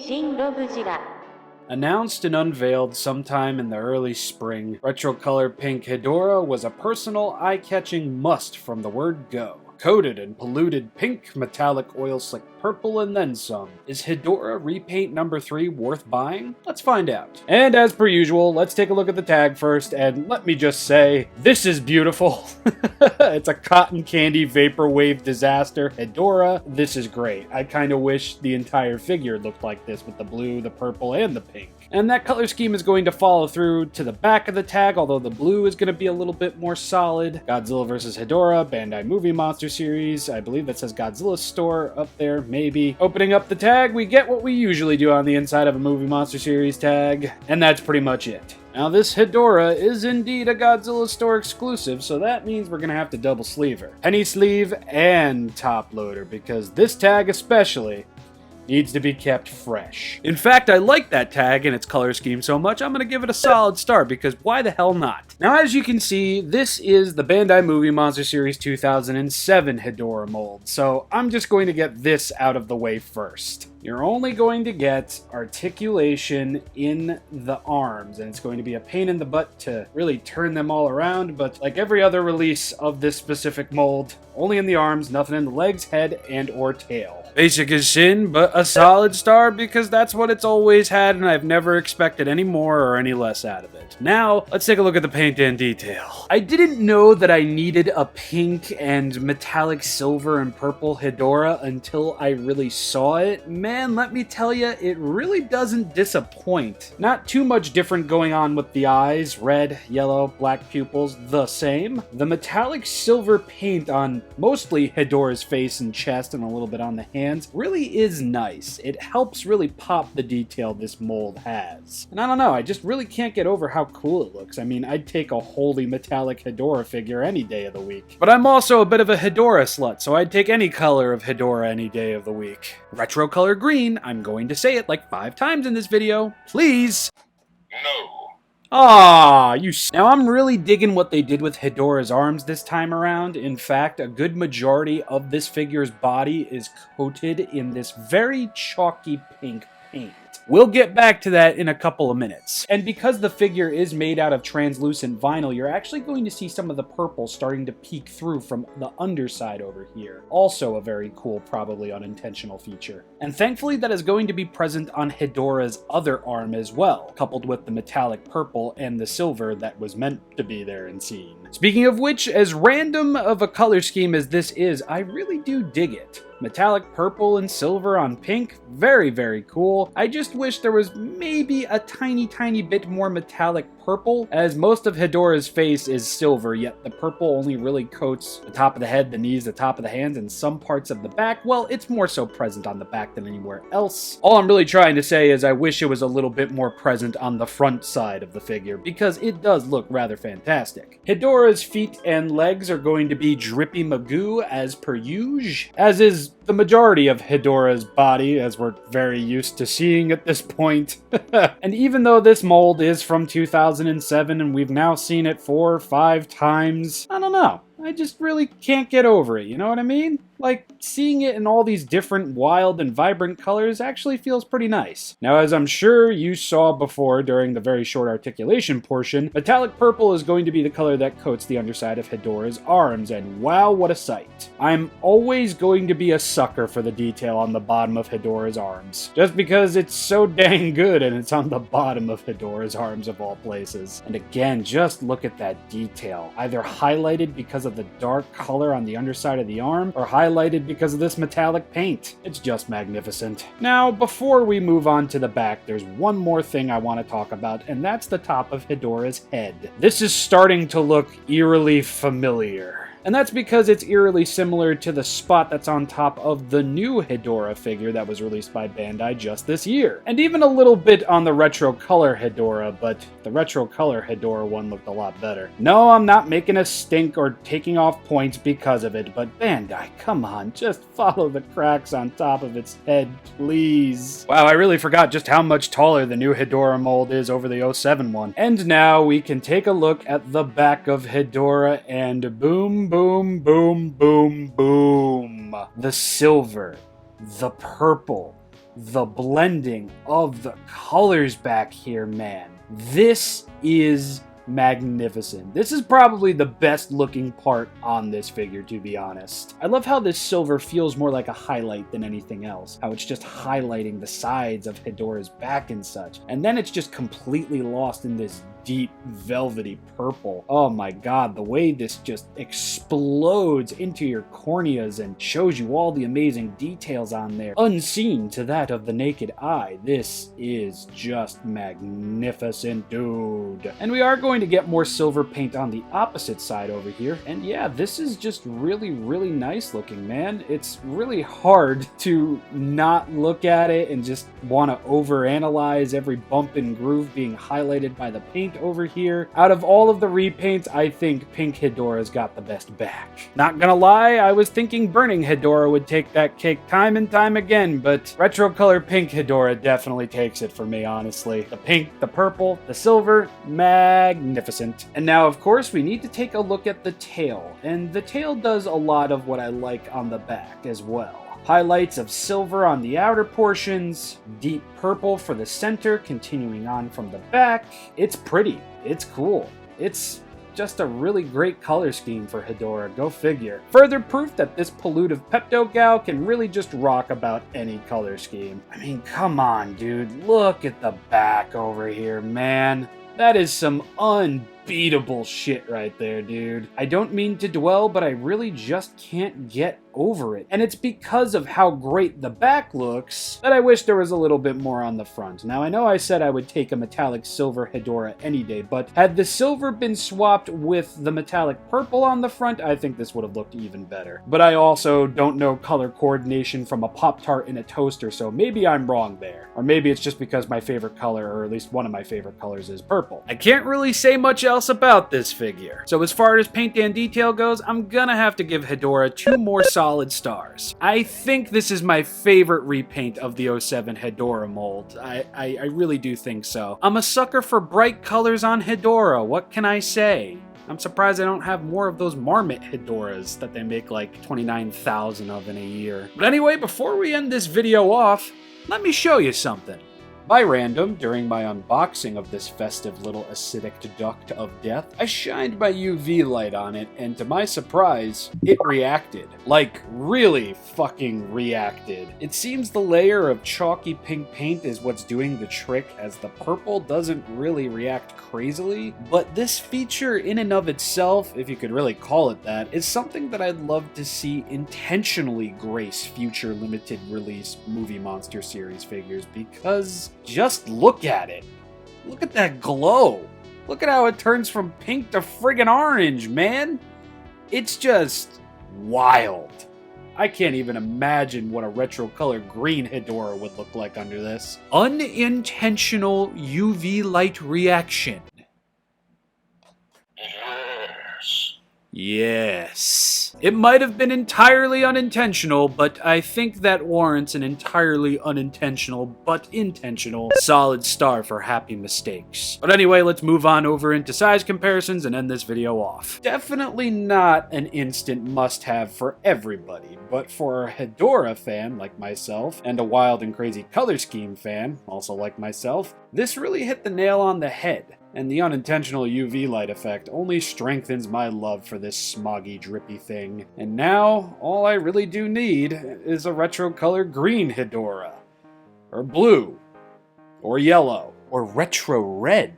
ShinRobjira. Announced and unveiled sometime in the early spring, retro color pink Hedorah was a personal, eye-catching must from the word go. Coated in polluted pink, metallic oil slick purple, and then some. Is Hedorah repaint number 3 worth buying? Let's find out. And as per usual, let's take a look at the tag first, and let me just say, this is beautiful. It's a cotton candy vaporwave disaster. Hedorah, this is great. I kind of wish the entire figure looked like this with the blue, the purple, and the pink. And that color scheme is going to follow through to the back of the tag, although the blue is going to be a little bit more solid. Godzilla vs. Hedorah, Bandai Movie Monster Series. I believe that says Godzilla Store up there, maybe. Opening up the tag, we get what we usually do on the inside of a Movie Monster Series tag, and that's pretty much it. Now, this Hedorah is indeed a Godzilla Store exclusive, so that means we're going to have to double sleeve her. Penny sleeve and top loader, because this tag especially needs to be kept fresh. In fact, I like that tag and its color scheme so much, I'm going to give it a solid star, because why the hell not? Now, as you can see, this is the Bandai Movie Monster Series 2007 Hedorah mold, so I'm just going to get this out of the way first. You're only going to get articulation in the arms, and it's going to be a pain in the butt to really turn them all around, but like every other release of this specific mold, only in the arms, nothing in the legs, head, and or tail. Basic as sin, but a solid star because that's what it's always had, and I've never expected any more or any less out of it. Now, let's take a look at the paint and detail. I didn't know that I needed a pink and metallic silver and purple Hedorah until I really saw it. Man, let me tell you, it really doesn't disappoint. Not too much different going on with the eyes, red, yellow, black pupils, the same. The metallic silver paint on mostly Hedorah's face and chest and a little bit on the hands really is nice. It helps really pop the detail this mold has. And I don't know, I just really can't get over how cool it looks. I mean, I'd take a wholly metallic Hedorah figure any day of the week. But I'm also a bit of a Hedorah slut, so I'd take any color of Hedorah any day of the week. Retro color green, I'm going to say it like 5 times in this video. Please. No. Ah, Now I'm really digging what they did with Hedorah's arms this time around. In fact, a good majority of this figure's body is coated in this very chalky pink paint. We'll get back to that in a couple of minutes. And because the figure is made out of translucent vinyl, you're actually going to see some of the purple starting to peek through from the underside over here. Also a very cool, probably unintentional feature. And thankfully that is going to be present on Hedorah's other arm as well, coupled with the metallic purple and the silver that was meant to be there and seen. Speaking of which, as random of a color scheme as this is, I really do dig it. Metallic purple and silver on pink, very, very cool. I just wish there was maybe a tiny bit more metallic purple, as most of Hedorah's face is silver, yet the purple only really coats the top of the head, the knees, the top of the hands, and some parts of the back. Well, it's more so present on the back than anywhere else. All I'm really trying to say is I wish it was a little bit more present on the front side of the figure, because it does look rather fantastic. Hedorah's feet and legs are going to be drippy magoo as per usual, as is the majority of Hedorah's body, as we're very used to seeing at this point. And even though this mold is from 2007 and we've now seen it 4 or 5 times, I don't know. I just really can't get over it, you know what I mean? Like, seeing it in all these different wild and vibrant colors actually feels pretty nice. Now, as I'm sure you saw before during the very short articulation portion, metallic purple is going to be the color that coats the underside of Hedorah's arms, and wow, what a sight. I'm always going to be a sucker for the detail on the bottom of Hedorah's arms, just because it's so dang good and it's on the bottom of Hedorah's arms of all places. And again, just look at that detail, either highlighted because of the dark color on the underside of the arm, or highlighted because of this metallic paint. It's just magnificent. Now, before we move on to the back, there's one more thing I want to talk about, and that's the top of Hedorah's head. This is starting to look eerily familiar. And that's because it's eerily similar to the spot that's on top of the new Hedorah figure that was released by Bandai just this year. And even a little bit on the retro color Hedorah, but the retro color Hedorah one looked a lot better. No, I'm not making a stink or taking off points because of it, but Bandai, come on, just follow the cracks on top of its head, please. Wow, I really forgot just how much taller the new Hedorah mold is over the 07 one. And now we can take a look at the back of Hedorah, and boom, boom, boom, boom, boom. The silver, the purple, the blending of the colors back here, man. This is magnificent. This is probably the best looking part on this figure, to be honest. I love how this silver feels more like a highlight than anything else. How it's just highlighting the sides of Hedorah's back and such. And then it's just completely lost in this deep velvety purple. Oh my god, the way this just explodes into your corneas and shows you all the amazing details on there, unseen to that of the naked eye. This is just magnificent, dude. And we are going to get more silver paint on the opposite side over here. And yeah, this is just really, really nice looking, man. It's really hard to not look at it and just want to overanalyze every bump and groove being highlighted by the paint over here. Out of all of the repaints, I think Pink Hedorah's got the best back. Not gonna lie, I was thinking Burning Hedorah would take that cake time and time again, but retro color Pink Hedorah definitely takes it for me, honestly. The pink, the purple, the silver, magnificent. And now, of course, we need to take a look at the tail, and the tail does a lot of what I like on the back as well. Highlights of silver on the outer portions, deep purple for the center, continuing on from the back. It's pretty. It's cool. It's just a really great color scheme for Hedorah, go figure. Further proof that this pollutive PEPTO gal can really just rock about any color scheme. I mean, come on, dude. Look at the back over here, man. That is some unbeatable shit right there, dude. I don't mean to dwell, but I really just can't get over it. And it's because of how great the back looks that I wish there was a little bit more on the front. Now, I know I said I would take a metallic silver Hedorah any day, but had the silver been swapped with the metallic purple on the front, I think this would have looked even better. But I also don't know color coordination from a Pop-Tart in a toaster, so maybe I'm wrong there. Or maybe it's just because my favorite color, or at least one of my favorite colors, is purple. I can't really say much else about this figure. So as far as paint and detail goes, I'm gonna have to give Hedorah 2 more solid stars. I think this is my favorite repaint of the 07 Hedorah mold. I really do think so. I'm a sucker for bright colors on Hedorah. What can I say? I'm surprised I don't have more of those Marmot Hedorahs that they make like 29,000 of in a year. But anyway, before we end this video off, let me show you something. By random, during my unboxing of this festive little acidic duct of death, I shined my UV light on it, and to my surprise, it reacted. Like, really fucking reacted. It seems the layer of chalky pink paint is what's doing the trick, as the purple doesn't really react crazily, but this feature in and of itself, if you could really call it that, is something that I'd love to see intentionally grace future limited release movie monster series figures, because just look at it. Look at that glow. Look at how it turns from pink to friggin' orange, man. It's just wild. I can't even imagine what a retro color green Hedorah would look like under this. Unintentional UV light reaction. Yes. It might have been entirely unintentional, but I think that warrants an entirely unintentional but intentional solid star for happy mistakes. But anyway, let's move on over into size comparisons and end this video off. Definitely not an instant must-have for everybody, but for a Hedorah fan like myself, and a wild and crazy color scheme fan, also like myself, this really hit the nail on the head. And the unintentional UV light effect only strengthens my love for this smoggy, drippy thing. And now, all I really do need is a retro color green Hedorah. Or blue. Or yellow. Or retro red.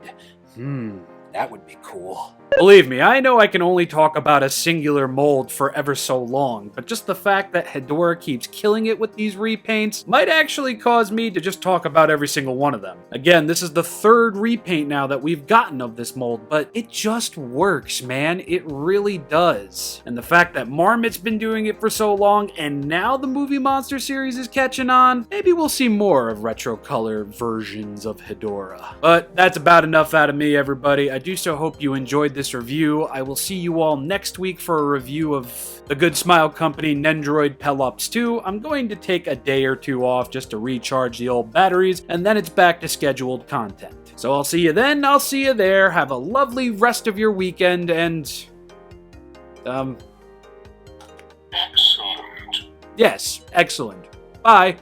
That would be cool. Believe me, I know I can only talk about a singular mold for ever so long, but just the fact that Hedorah keeps killing it with these repaints might actually cause me to just talk about every single one of them. Again, this is the 3rd repaint now that we've gotten of this mold, but it just works, man. It really does. And the fact that Marmot's been doing it for so long, and now the movie monster series is catching on, maybe we'll see more of retro color versions of Hedorah. But that's about enough out of me, everybody. I do so hope you enjoyed this review. I will see you all next week for a review of the Good Smile Company Nendoroid Pelops 2. I'm going to take a day or 2 off just to recharge the old batteries, and then it's back to scheduled content. So I'll see you then, I'll see you there. Have a lovely rest of your weekend, and excellent. Yes, excellent. Bye.